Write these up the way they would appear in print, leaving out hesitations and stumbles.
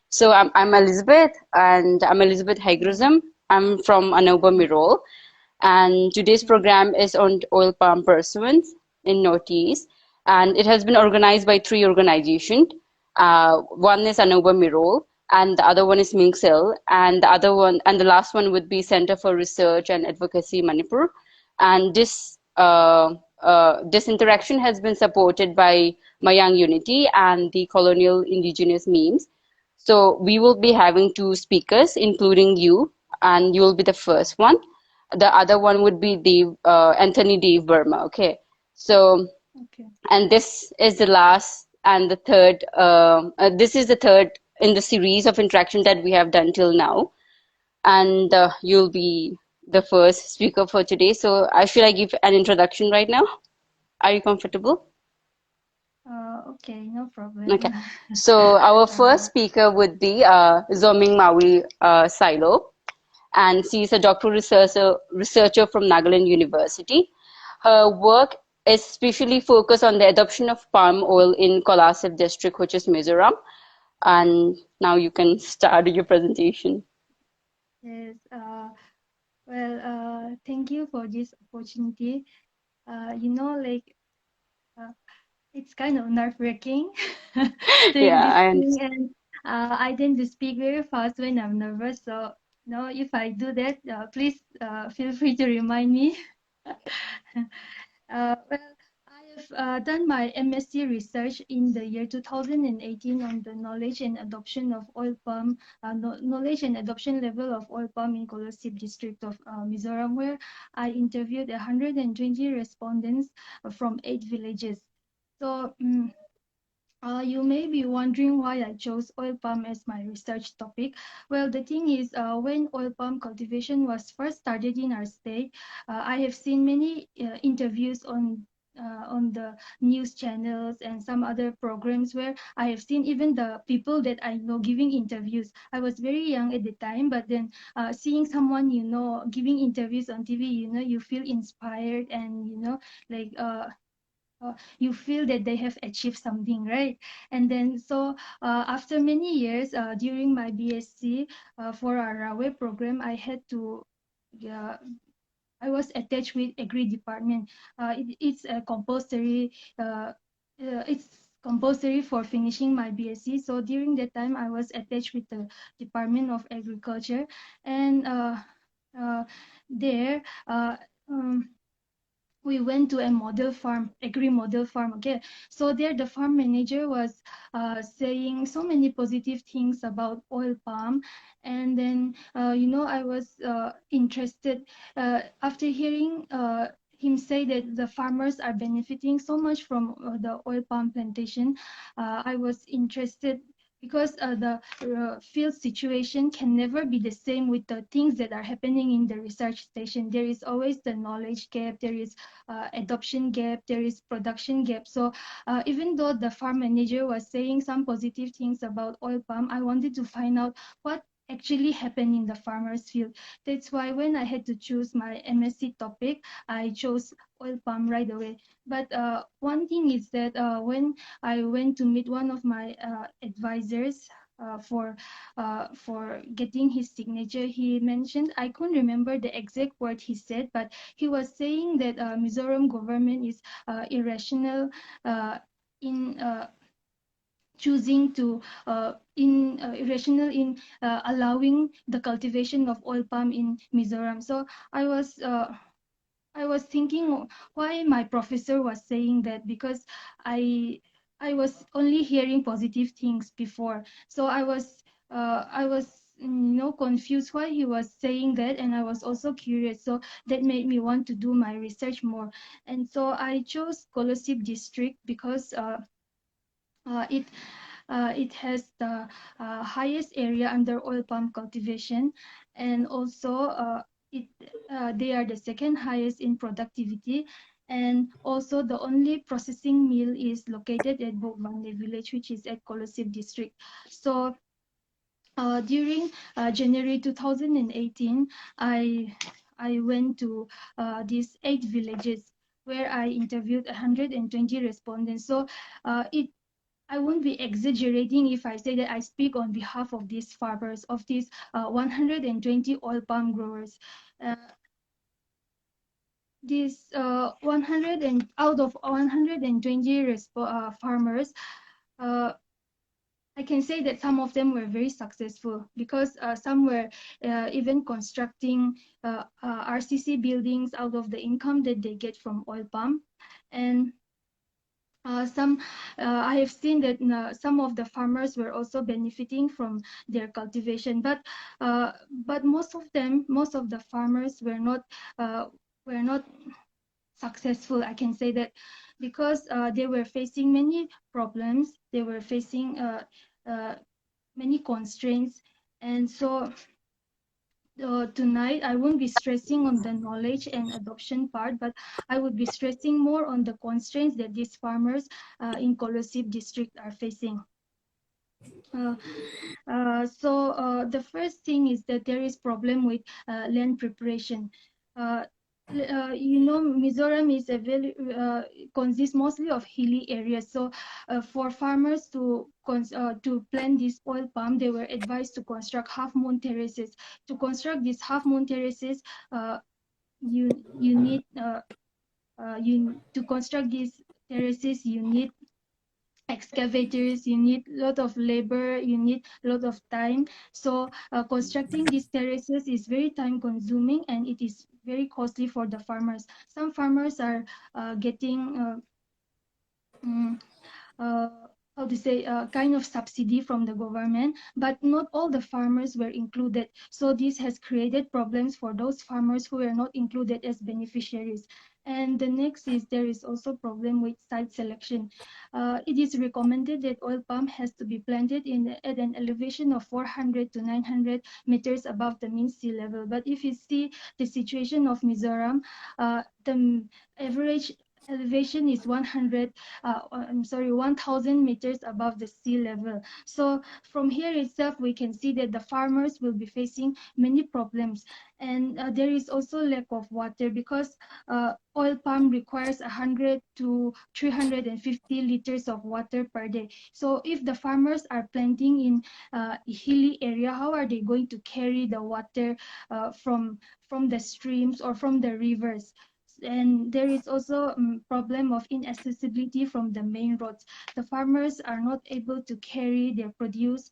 So I'm Elizabeth, and I'm Elizabeth Hygrism. I'm from Anouba Meerol, and today's Okay. program is on oil palm pursuance in Northeast, and it has been organized by three organizations. One is Anouba Meerol, and the other one is Mingsel, and the other one, and the last one would be Center for Research and Advocacy Manipur. And this interaction has been supported by Mayang Unity and the Colonial Indigenous Memes. So we will be having two speakers, including you, and you will be the first one. The other one would be Anthony Dave Burma. Okay. So, Okay. and this is the last and the third. This is the third in the series of interaction that we have done till now, and you'll be the first speaker for today. So, should I give an introduction right now? Are you comfortable? Okay, no problem. Okay. So our first uh, speaker would be Zohmingmawii Sailo, and she's a doctoral researcher from Nagaland University. Her work is especially focused on the adoption of palm oil in Kolasip district, which is Mizoram. And now you can start your presentation. yes. Thank you for this opportunity. Like uh, it's kind of nerve-wracking doing Yeah, this I thing, understand. and I tend to speak very fast when I'm nervous. So, if I do that, please feel free to remind me. Well, I have done my MSc research in the year 2018 on the knowledge and adoption of oil palm, knowledge and adoption level of oil palm in Kolosip district of Mizoram, where I interviewed 120 respondents from 8 villages. So, you may be wondering why I chose oil palm as my research topic. Well, the thing is, when oil palm cultivation was first started in our state, I have seen many interviews on the news channels and some other programs where I have seen even the people that I know giving interviews. I was very young at the time, but then seeing someone giving interviews on TV, you feel inspired and like you feel that they have achieved something, right? And then so after many years during my BSc for our railway program, uh, I was attached with agri department. It's a compulsory. It's compulsory for finishing my BSc. So during that time, I was attached with the Department of Agriculture, and uh, there. We went to a model farm, agri model farm. Okay, so there the farm manager was saying so many positive things about oil palm, and then I was interested after hearing him say that the farmers are benefiting so much from the oil palm plantation. I was interested because the field situation can never be the same with the things that are happening in the research station. There is always the knowledge gap, there is adoption gap, there is production gap. So even though the farm manager was saying some positive things about oil palm, I wanted to find out what actually happened in the farmer's field. That's why when I had to choose my MSc topic, I chose oil palm right away. But one thing is that when I went to meet one of my advisors for getting his signature, he mentioned, I couldn't remember the exact word he said, but he was saying that Mizoram government is irrational uh, in choosing to in irrational in allowing the cultivation of oil palm in Mizoram. So I was uh, I was thinking why my professor was saying that, because I I was only hearing positive things before. So I was confused why he was saying that, and I was also curious. So that made me want to do my research more. And so I chose Kolosip district because it it has the highest area under oil palm cultivation, and also it they are the second highest in productivity, and also the only processing mill is located at Bogbande village, which is at Kolosip district. So during January 2018, I went to these 8 villages where I interviewed 120 respondents. So it I won't be exaggerating if I say that I speak on behalf of these farmers, of these 120 oil palm growers. Uh, these 100 and out of 120 farmers, uh, I can say that some of them were very successful because some were even constructing RCC buildings out of the income that they get from oil palm. And some I have seen that some of the farmers were also benefiting from their cultivation, but most of the farmers uh, were not successful. I can say that because they were facing many problems, they were facing uh, many constraints, and so tonight I won't be stressing on the knowledge and adoption part, but I would be stressing more on the constraints that these farmers in Kolosip district are facing. Uh, the first thing is that there is problem with land preparation. Uh, Mizoram is a very consists mostly of hilly areas. So, for farmers to plant this oil palm, they were advised to construct half moon terraces. To construct these half moon terraces, you need you to construct these terraces. You need excavators, you need a lot of labor, you need a lot of time. So constructing these terraces is very time consuming and it is very costly for the farmers. Some farmers are getting mm, uh, how to say kind of subsidy from the government, but not all the farmers were included. So this has created problems for those farmers who were not included as beneficiaries. And the next is there is also problem with site selection. It is recommended that oil palm has to be planted at an elevation of 400 to 900 meters above the mean sea level. But if you see the situation of Mizoram, the average elevation is 1,000 meters above the sea level. So from here itself, we can see that the farmers will be facing many problems. And there is also lack of water because oil palm requires 100 to 350 liters of water per day. So if the farmers are planting in hilly area, how are they going to carry the water from the streams or from the rivers? And there is also problem of inaccessibility from the main roads. The farmers are not able to carry their produce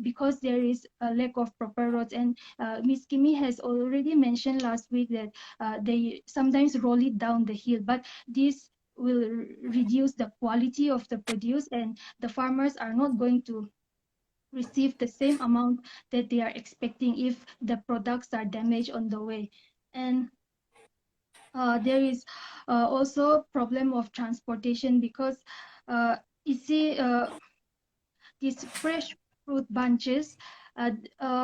because there is a lack of proper roads. And Ms. Kimi has already mentioned last week that they sometimes roll it down the hill, but this will reduce the quality of the produce and the farmers are not going to receive the same amount that they are expecting if the products are damaged on the way. And there is also problem of transportation because you see these fresh fruit bunches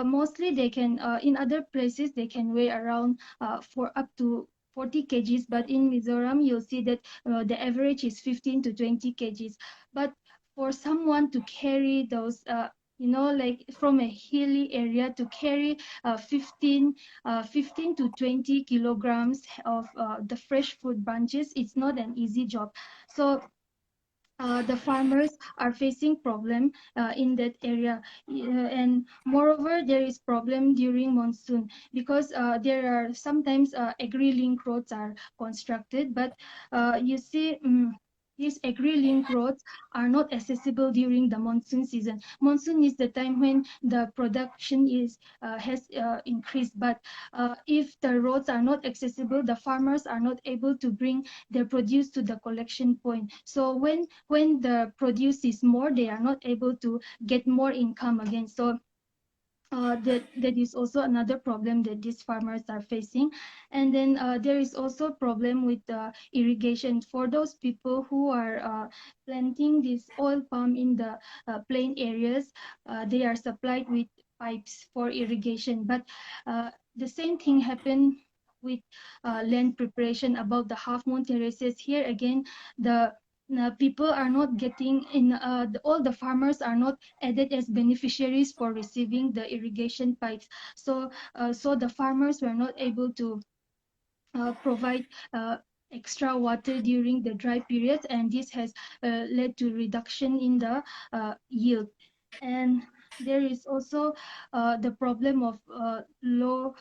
mostly they can in other places they can weigh around for up to 40 kgs, but in Mizoram you'll see that the average is 15 to 20 kgs. But for someone to carry those like from a hilly area to carry 15 to 20 kilograms of the fresh fruit bunches, it's not an easy job. So the farmers are facing problem in that area. And moreover there is problem during monsoon because there are sometimes agri-link roads are constructed, but you see these agri-link roads are not accessible during the monsoon season. Monsoon is the time when the production is has increased, but if the roads are not accessible, the farmers are not able to bring their produce to the collection point. So when the produce is more, they are not able to get more income again. So that is also another problem that these farmers are facing. And then there is also problem with irrigation for those people who are planting this oil palm in the plain areas. They are supplied with pipes for irrigation, but the same thing happened with land preparation above the half moon terraces. Here again, the people are not getting in all the farmers are not added as beneficiaries for receiving the irrigation pipes. So the farmers were not able to provide extra water during the dry periods, and this has led to reduction in the yield. And there is also the problem of low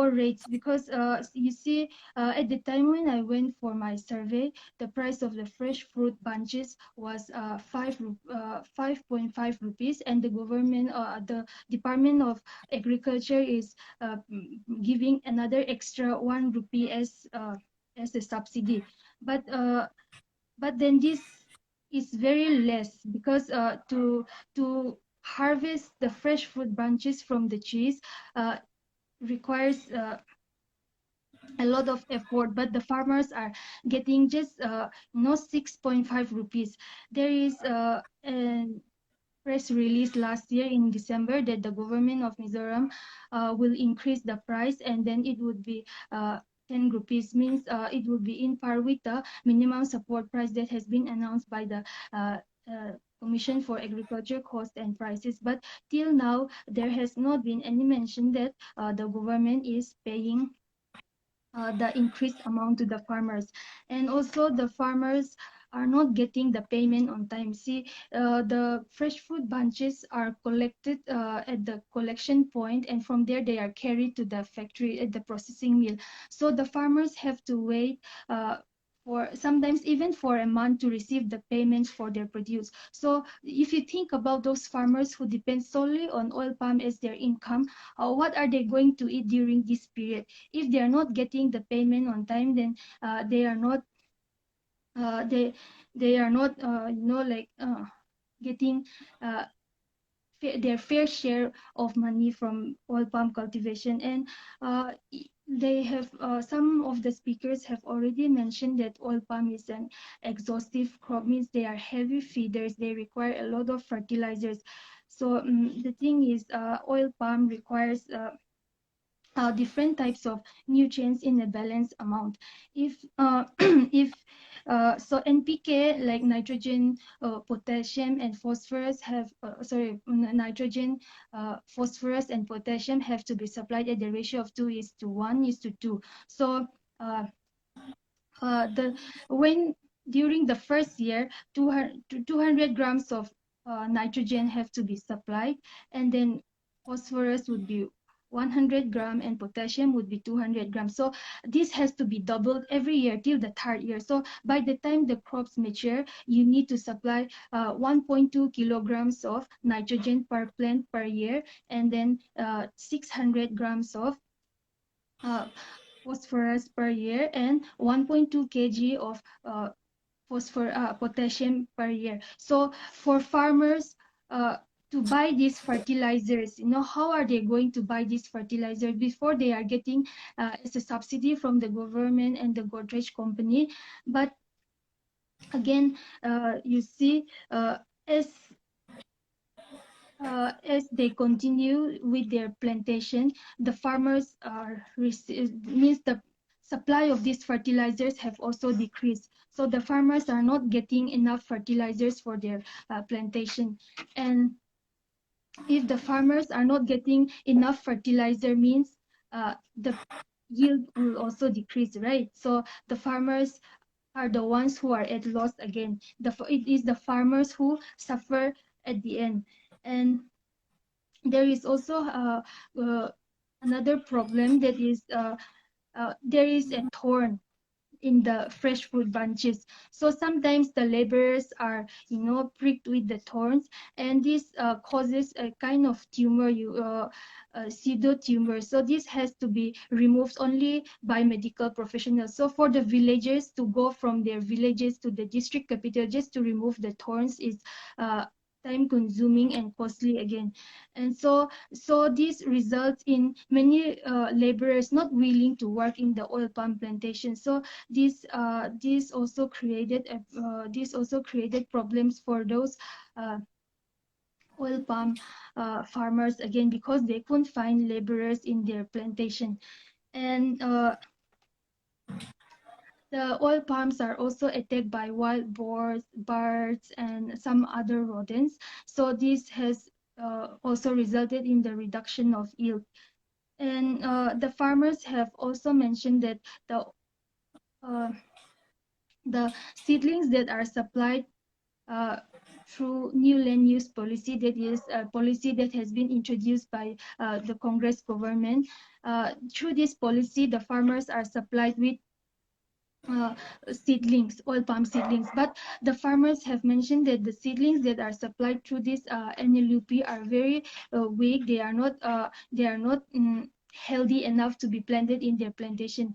rates, because you see, at the time when I went for my survey, the price of the fresh fruit bunches was 5.5 rupees, and the Department of Agriculture is giving another extra 1 rupee as a subsidy. But then this is very less, because to harvest the fresh fruit bunches from the trees requires a lot of effort, but the farmers are getting just 6.5 rupees. There is a press release last year in December that the government of Mizoram will increase the price, and then it would be 10 rupees, means it will be in par with the minimum support price that has been announced by the uh, uh, Commission for Agriculture Cost and Prices. But till now, there has not been any mention that the government is paying the increased amount to the farmers. And also the farmers are not getting the payment on time. See, the fresh fruit bunches are collected at the collection point, and from there they are carried to the factory at the processing mill. So the farmers have to wait for sometimes even for a month to receive the payments for their produce. So if you think about those farmers who depend solely on oil palm as their income, what are they going to eat during this period? If they are not getting the payment on time, then they are not uh, they they are not like getting uh, their fair share of money from oil palm cultivation. And they have some of the speakers have already mentioned that oil palm is an exhaustive crop, means they are heavy feeders, they require a lot of fertilizers. So the thing is, oil palm requires different types of nutrients in a balanced amount. If if so NPK, like nitrogen, potassium, and phosphorus have nitrogen, phosphorus, and potassium have to be supplied at the ratio of 2:1:2. So uh, the when during the first year, 200 grams of nitrogen have to be supplied, and then phosphorus would be 100 gram, and potassium would be 200 grams. So this has to be doubled every year till the third year. So by the time the crops mature, you need to supply 1.2 kilograms of nitrogen per plant per year, and then 600 grams of uh, phosphorus per year, and 1.2 kg of potassium per year. So for farmers to buy these fertilizers, how are they going to buy these fertilizers before they are getting as a subsidy from the government and the Godrej company? But again, you see, as as they continue with their plantation, the farmers means the supply of these fertilizers have also decreased. So the farmers are not getting enough fertilizers for their plantation. And if the farmers are not getting enough fertilizer, means the yield will also decrease, right? So the farmers are the ones who are at loss again. It is the farmers who suffer at the end. And there is also another problem, that is there is a thorn in the fresh fruit bunches. So sometimes the laborers are, pricked with the thorns, and this causes a kind of tumor, pseudo tumor. So this has to be removed only by medical professionals. So for the villagers to go from their villages to the district capital just to remove the thorns is time consuming and costly again. And so this results in many laborers not willing to work in the oil palm plantation. So this also created problems for those uh, oil palm farmers again, because they couldn't find laborers in their plantation. And the oil palms are also attacked by wild boars, birds, and some other rodents. So this has also resulted in the reduction of yield. And the farmers have also mentioned that the The seedlings that are supplied uh, through new land use policy, that is a policy that has been introduced by the Congress government. Through this policy, the farmers are supplied with uh, seedlings, oil palm seedlings. But the farmers have mentioned that the seedlings that are supplied through this NLUP are very weak. They are not healthy enough to be planted in their plantation.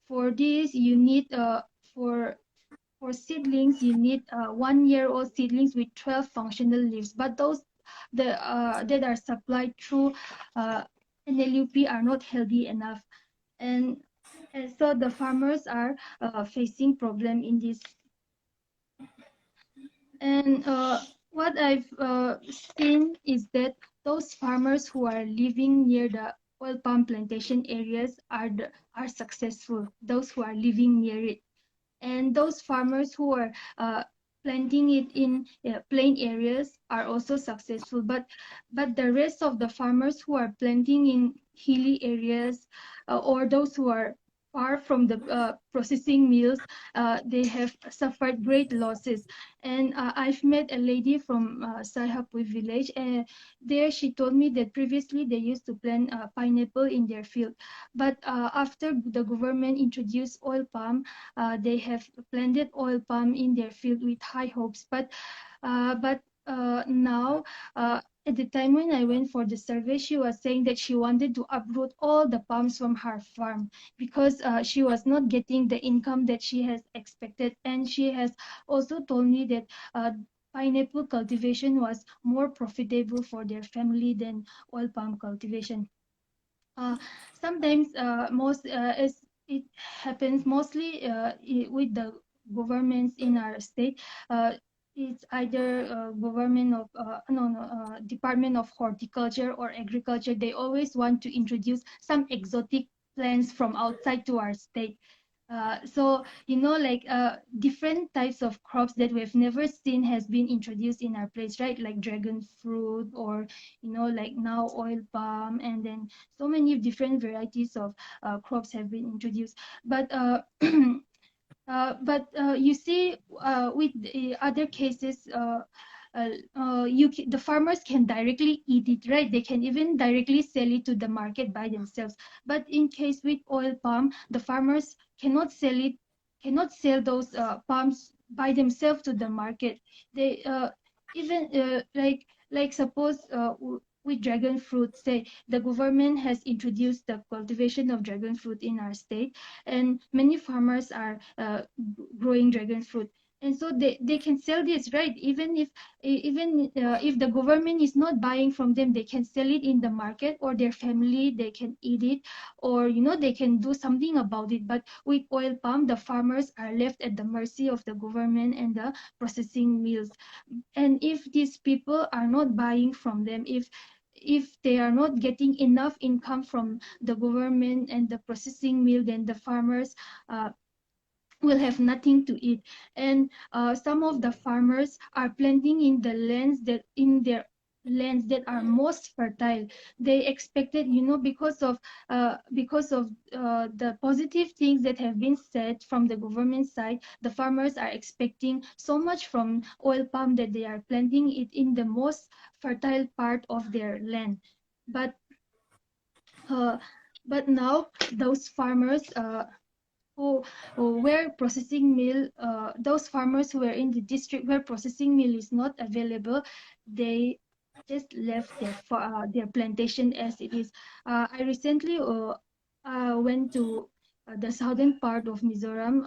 For this, you need for for seedlings, you need 1-year-old seedlings with 12 functional leaves. But those that are supplied through uh, NLUP are not healthy enough, and and so the farmers are facing problem in this. And what I've seen is that those farmers who are living near the oil palm plantation areas are successful. Those who are living near it, and those farmers who are planting it in plain areas are also successful. But the rest of the farmers who are planting in hilly areas, or those who are far from the processing mills, they have suffered great losses. And I've met a lady from Saihapui village, and there she told me that previously they used to plant pineapple in their field, but after the government introduced oil palm, they have planted oil palm in their field with high hopes. But now, at the time when I went for the survey, she was saying that she wanted to uproot all the palms from her farm because she was not getting the income that she has expected. And she has also told me that pineapple cultivation was more profitable for their family than oil palm cultivation. uh, Sometimes most as it happens mostly with the governments in our state, uh, it's either government of no no Department of Horticulture or Agriculture. They always want to introduce some exotic plants from outside to our state. So like different types of crops that we've never seen has been introduced in our place, right? Like dragon fruit, or like now oil palm, and then so many different varieties of crops have been introduced. But you see, with the other cases, the farmers can directly eat it, right? They can even directly sell it to the market by themselves. But in case with oil palm, the farmers cannot sell those palms by themselves to the market. They even like suppose with dragon fruit, say the government has introduced the cultivation of dragon fruit in our state, and many farmers are growing dragon fruit, and so they can sell this, right? Even if the government is not buying from them, they can sell it in the market, or their family, they can eat it, or they can do something about it. But with oil palm, the farmers are left at the mercy of the government and the processing mills. And if these people are not buying from them, if they are not getting enough income from the government and the processing mill, then the farmers uh, will have nothing to eat. And some of the farmers are planting in their lands that are most fertile. They expected, because of the positive things that have been said from the government side, the farmers are expecting so much from oil palm that they are planting it in the most fertile part of their land. But uh, but now those farmers where processing mill, those farmers who are in the district where processing mill is not available, they just left their plantation as it is. I recently went to the southern part of Mizoram.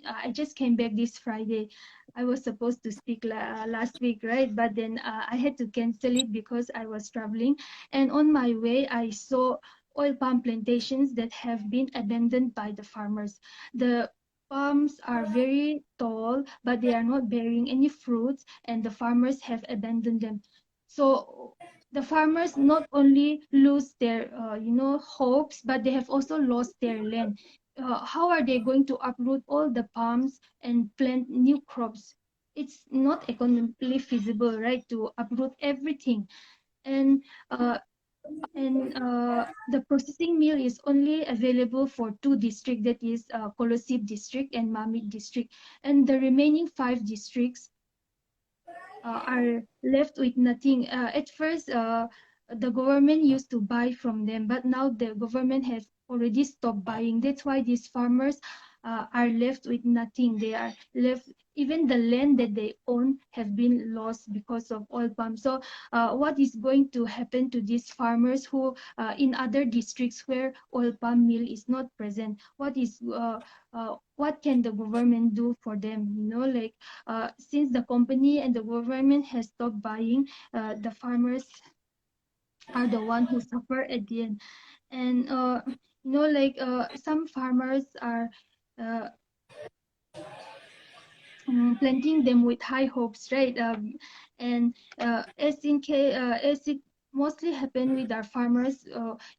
I just came back this Friday. I was supposed to speak last week, right? But then I had to cancel it because I was traveling. And on my way, I saw oil palm plantations that have been abandoned by the farmers. The palms are very tall, but they are not bearing any fruits, and the farmers have abandoned them. So the farmers not only lose their, hopes, but they have also lost their land. How are they going to uproot all the palms and plant new crops? It's not economically feasible, right, to uproot everything. And And the processing mill is only available for two districts, that is Kolosip district and Mamit district. And the remaining five districts are left with nothing. At first, the government used to buy from them, but now the government has already stopped buying. That's why these farmers are left with nothing. They are left, even the land that they own have been lost because of oil palm. So, what is going to happen to these farmers who, in other districts where oil palm mill is not present? What can the government do for them? Like since the company and the government has stopped buying, the farmers are the one who suffer at the end. And like some farmers are uh, planting them with high hopes, right? And as it mostly happened with our farmers,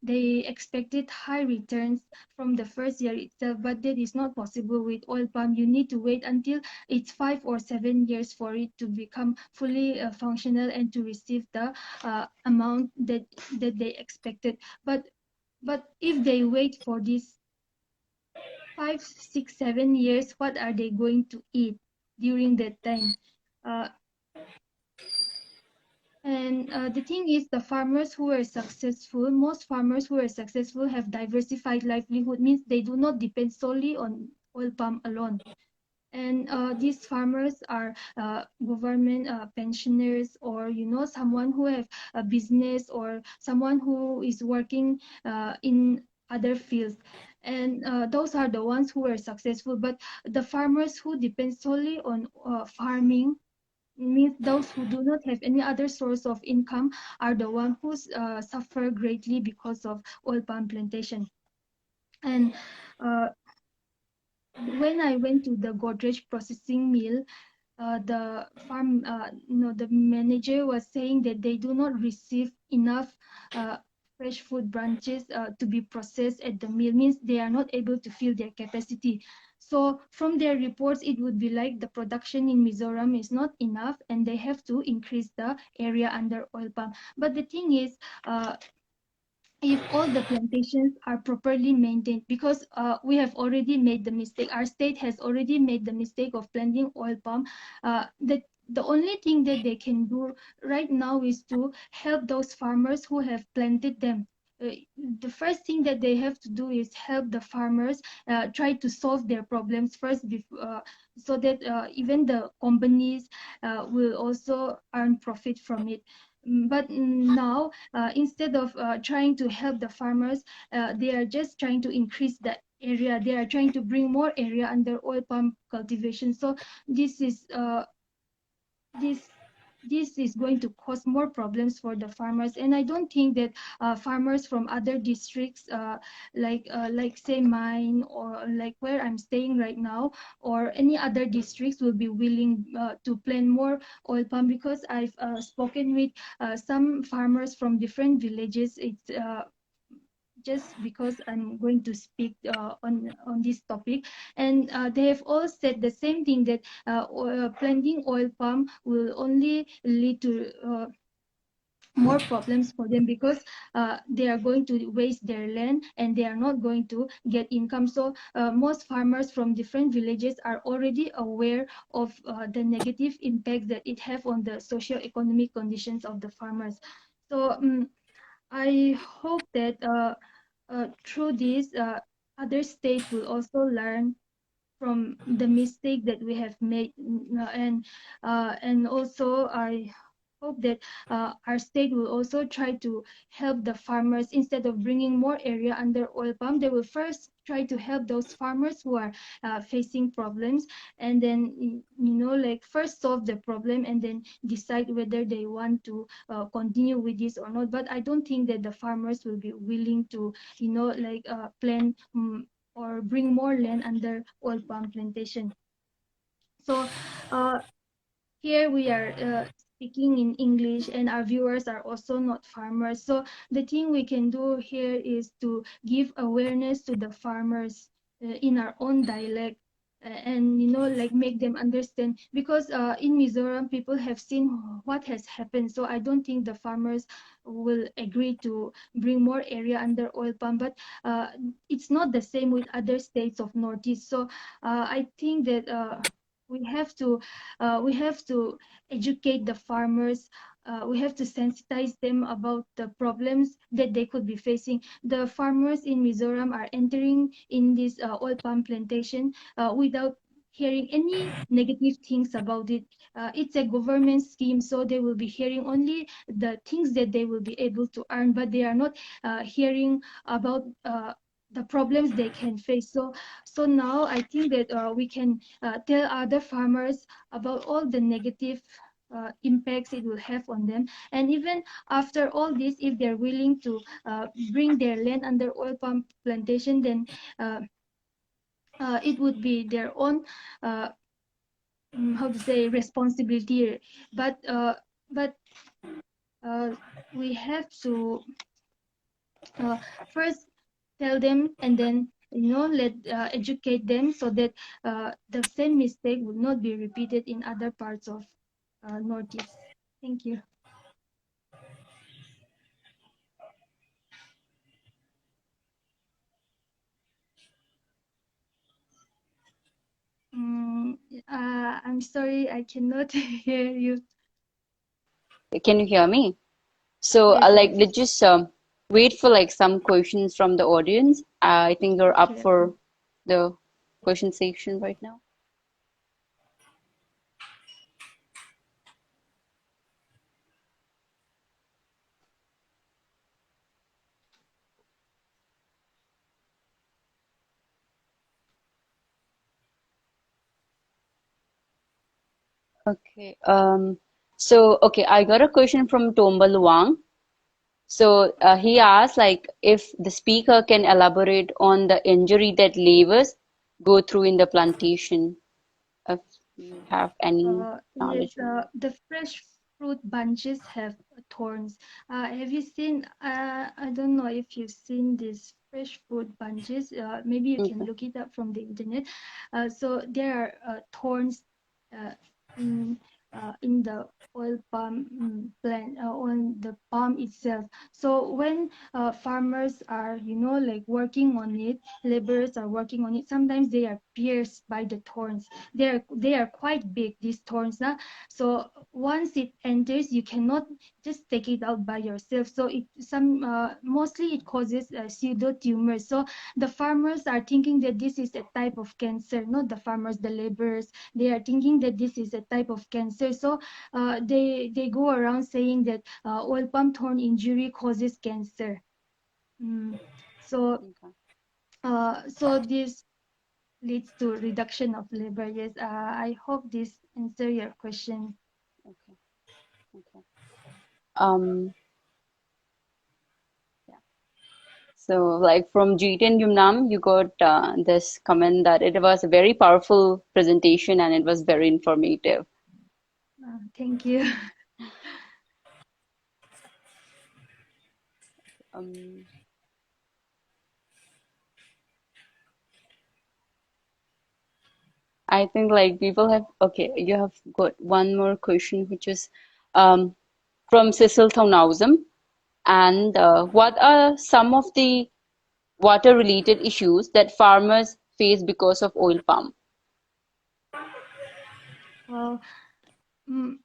they expected high returns from the first year itself, but that is not possible with oil palm. You need to wait until it's 5 or 7 years for it to become fully functional and to receive the amount that they expected. But if they wait for this 5, 6, 7 years, what are they going to eat during that time? Uh, and the thing is, the farmers who are successful, most farmers who are successful have diversified livelihood, means they do not depend solely on oil palm alone. And these farmers are government pensioners, or someone who have a business, or someone who is working in other fields. And those are the ones who are successful. But the farmers who depend solely on farming, means those who do not have any other source of income, are the ones who suffer greatly because of oil palm plantation. And when I went to the Godrej processing mill, the manager was saying that they do not receive enough uh, fresh food branches to be processed at the mill, means they are not able to fill their capacity. So from their reports, it would be like the production in Mizoram is not enough, and they have to increase the area under oil palm. But the thing is, if all the plantations are properly maintained, because we have already made the mistake, our state has already made the mistake of planting oil palm. The only thing that they can do right now is to help those farmers who have planted them. uh, the first thing that they have to do is help the farmers try to solve their problems first, so that even the companies will also earn profit from it. But now, instead of trying to help the farmers, they are just trying to increase the area. They are trying to bring more area under oil palm cultivation. So this is this this is going to cause more problems for the farmers. And I don't think that farmers from other districts, like say mine, or like where I'm staying right now, or any other districts, will be willing to plant more oil palm, because I've spoken with some farmers from different villages. It's just because I'm going to speak on this topic, and they have all said the same thing, that planting oil palm will only lead to more problems for them, because they are going to waste their land and they are not going to get income. So most farmers from different villages are already aware of the negative impact that it have on the socio-economic conditions of the farmers. So I hope that through this, other state will also learn from the mistake that we have made. And also I hope that our state will also try to help the farmers. Instead of bringing more area under oil palm, they will first try to help those farmers who are facing problems, and then like first solve the problem and then decide whether they want to continue with this or not. But I don't think that the farmers will be willing to plant or bring more land under oil palm plantation. So uh, here we are speaking in English, and our viewers are also not farmers. So the thing we can do here is to give awareness to the farmers in our own dialect, and like make them understand, because in Mizoram people have seen what has happened. So I don't think the farmers will agree to bring more area under oil palm. But it's not the same with other states of Northeast. So I think that we have to educate the farmers. We have to sensitize them about the problems that they could be facing. The farmers in Mizoram are entering in this oil palm plantation without hearing any negative things about it. It's a government scheme, so they will be hearing only the things that they will be able to earn, but they are not hearing about the problems they can face. So now I think that we can tell other farmers about all the negative impacts it will have on them. And even after all this, if they're willing to bring their land under oil palm plantation, then uh, it would be their own uh, how to say responsibility. But we have to first tell them, and then let educate them, so that the same mistake would not be repeated in other parts of Northeast. Thank you. I'm sorry, I cannot hear you. Can you hear me? So, Yes, like, yes. let's just wait for like some questions from the audience. I think you're up Okay, okay. for the question section right now. Okay. Okay, I got a question from Tomba Luang. So he asked like if the speaker can elaborate on the injury that laborers go through in the plantation, if you have any Yes, knowledge on the fresh fruit bunches have thorns. Have you seen? I don't know if you've seen these fresh fruit bunches. Maybe you that. can Okay. look it up from the internet. So there are thorns uh, in in the oil palm plant, on the palm itself. So when farmers are, like working on it, laborers are working on it. Sometimes they are pierced by the thorns. They are quite big, these thorns. So once it enters, you cannot just take it out by yourself. So it some mostly it causes pseudo tumors. So the farmers are thinking that this is a type of cancer. Not the farmers, the laborers. They are thinking that this is a type of cancer. So they go around saying that oil palm thorn injury causes cancer. Mm. So Okay. this leads to reduction of labor. Yes, I hope this answer your question. Okay. Okay. Um, yeah. So, like from Jiten Yumnam, you got this comment that it was a very powerful presentation and it was very informative. Thank you. Um, I think like people have, okay, you have got one more question, which is um, from Cecil Thaunausam. And what are some of the water-related issues that farmers face because of oil palm? Well, mm,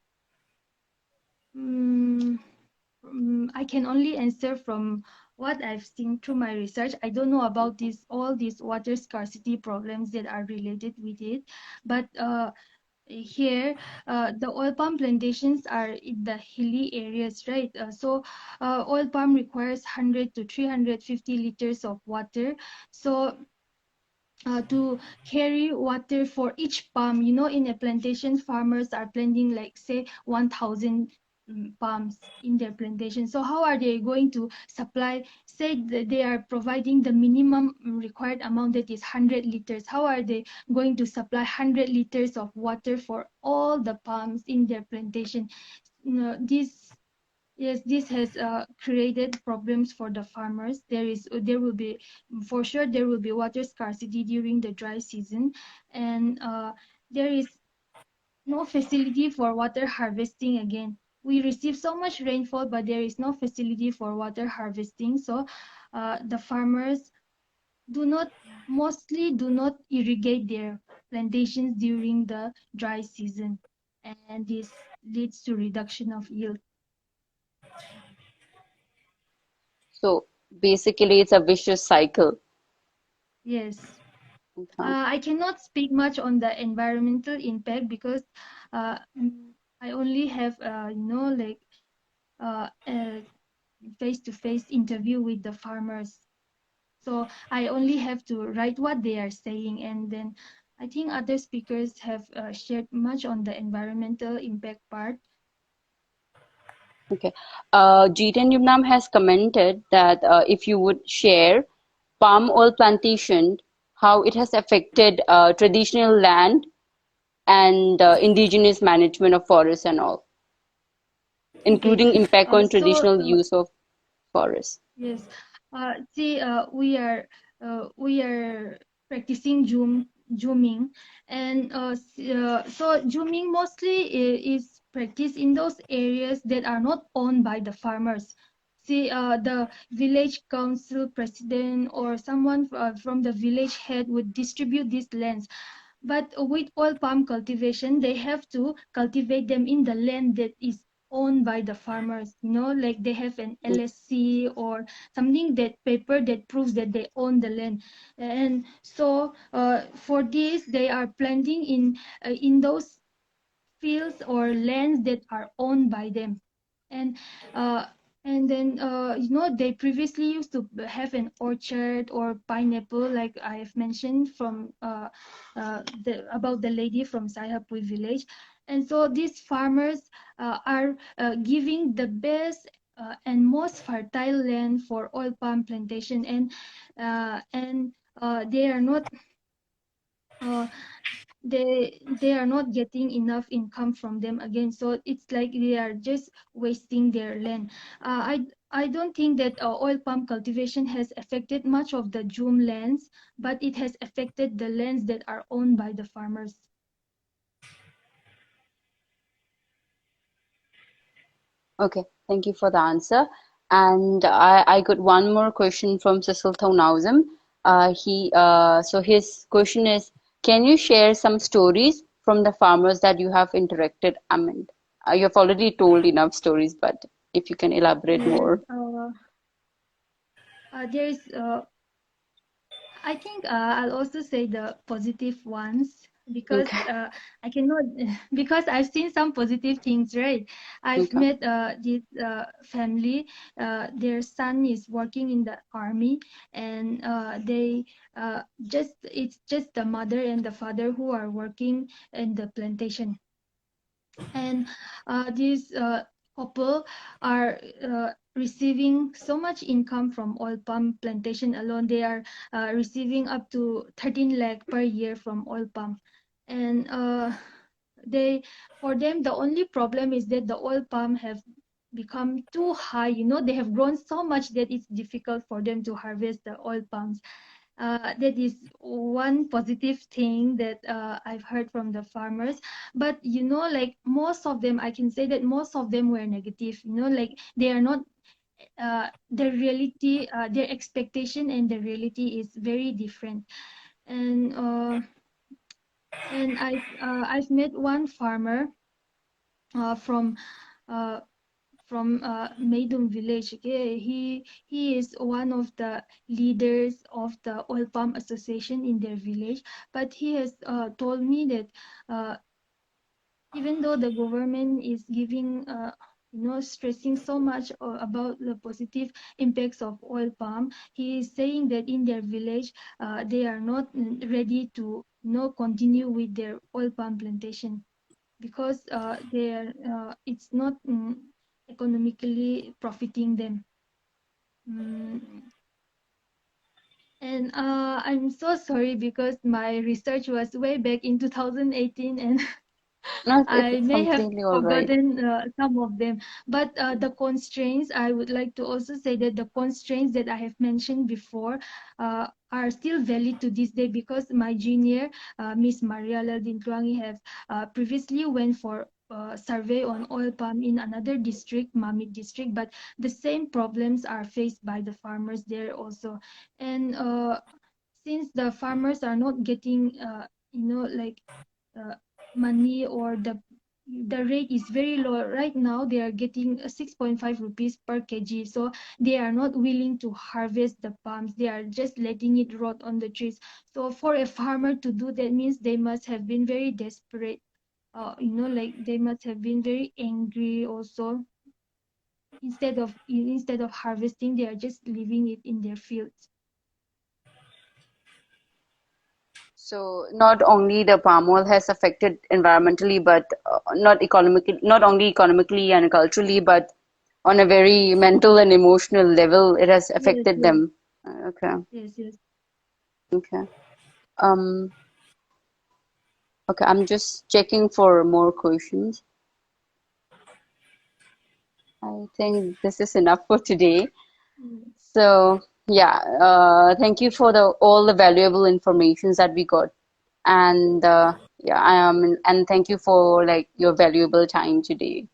mm, I can only answer from what I've seen through my research. I don't know about Okay. all these water scarcity problems that are related with it, but here the oil palm plantations are in the hilly areas, right? So oil palm requires 100 to 350 liters of water. So to carry water for each palm, in a plantation, farmers are planting like say 1,000 palms in their plantation. So how are they going to supply? Say that they are providing the minimum required amount, that is 100 liters. How are they going to supply 100 liters of water for all the palms in their plantation? This Yes, this has created problems for the farmers. There will be, for sure, there will be water scarcity during the dry season, and there is no facility for water harvesting again. We receive so much rainfall, but there is no facility for water harvesting. So the farmers do not mostly do not irrigate their plantations during the dry season, and this leads to reduction of yield. So basically, it's a vicious cycle. Yes. Okay. I cannot speak much on the environmental impact because I only have like a face-to-face interview with the farmers. So I only have to write what they are saying, and then I think other speakers have shared much on the environmental impact part. Okay. Jiten Yumnam has commented that if you would share palm oil plantation, how it has affected traditional land and indigenous management of forests and all, Okay. including impact on So traditional use of forests. yes. See, we are practicing zooming, and so zooming mostly is practiced in those areas that are not owned by the farmers. See, the village council president or someone from the village head would distribute these lands. But with oil palm cultivation, they have to cultivate them in the land that is owned by the farmers. Like they have an LSC or something, that paper that proves that they own the land. And so for this, they are planting in those fields or lands that are owned by them. And uh, and then they previously used to have an orchard or pineapple, like I have mentioned from about the lady from Saihapui village. And so these farmers are giving the best and most fertile land for oil palm plantation, and they are not uh, they are not getting enough income from them again, so it's like they are just wasting their land. I don't think that oil palm cultivation has affected much of the Zoom lands, but it has affected the lands that are owned by the farmers. Okay, thank you for the answer. And I got one more question from Cecil Thaunausam. So his question is, can you share some stories from the farmers that you have interacted? I mean, you have already told enough stories, but if you can elaborate Yes, more. there is I think I'll also say the positive ones, because Okay, I cannot because I've seen some positive things, right? I've okay, met this family. Their son is working in the army, and they just it's just the mother and the father who are working in the plantation. And these couple are receiving so much income from oil palm plantation alone. They are receiving up to 13 lakh per year from oil palm. And they for them, the only problem is that the oil palm have become too high. They have grown so much that it's difficult for them to harvest the oil palms. That is one positive thing that I've heard from the farmers. But like most of them, I can say that most of them were negative. Like they are not. The reality, their expectation and the reality is very different. And I've met one farmer uh, from uh, Meidum village. Okay, he is one of the leaders of the oil palm association in their village. But he has told me that uh, even though the government is giving stressing so much about the positive impacts of oil palm, he is saying that in their village they are not ready to continue with their oil palm plantation, because it's not economically profiting them. Mm, and I'm so sorry because my research was way back in 2018, and No, I it's may have completely all right. forgotten some of them, but the constraints, I would like to also say that the constraints that I have mentioned before are still valid to this day, because my junior, Miss Mariala Dintwangi, have previously went for survey on oil palm in another district, Mamit district, but the same problems are faced by the farmers there also. And since the farmers are not getting, like uh, money, or the rate is very low right now, they are getting 6.5 rupees per kg, so they are not willing to harvest the palms, they are just letting it rot on the trees. So for a farmer to do that means they must have been very desperate, like they must have been very angry also. Instead of harvesting, they are just leaving it in their fields. So not only the palm oil has affected environmentally, but not only economically and culturally, but on a very mental and emotional level, it has Yes, affected yes, them. Okay, yes, yes. okay. Um, okay, I'm just checking for more questions. I think this is enough for today. Mm. So yeah, thank you for the all the valuable informations that we got, and yeah, and thank you for like your valuable time today.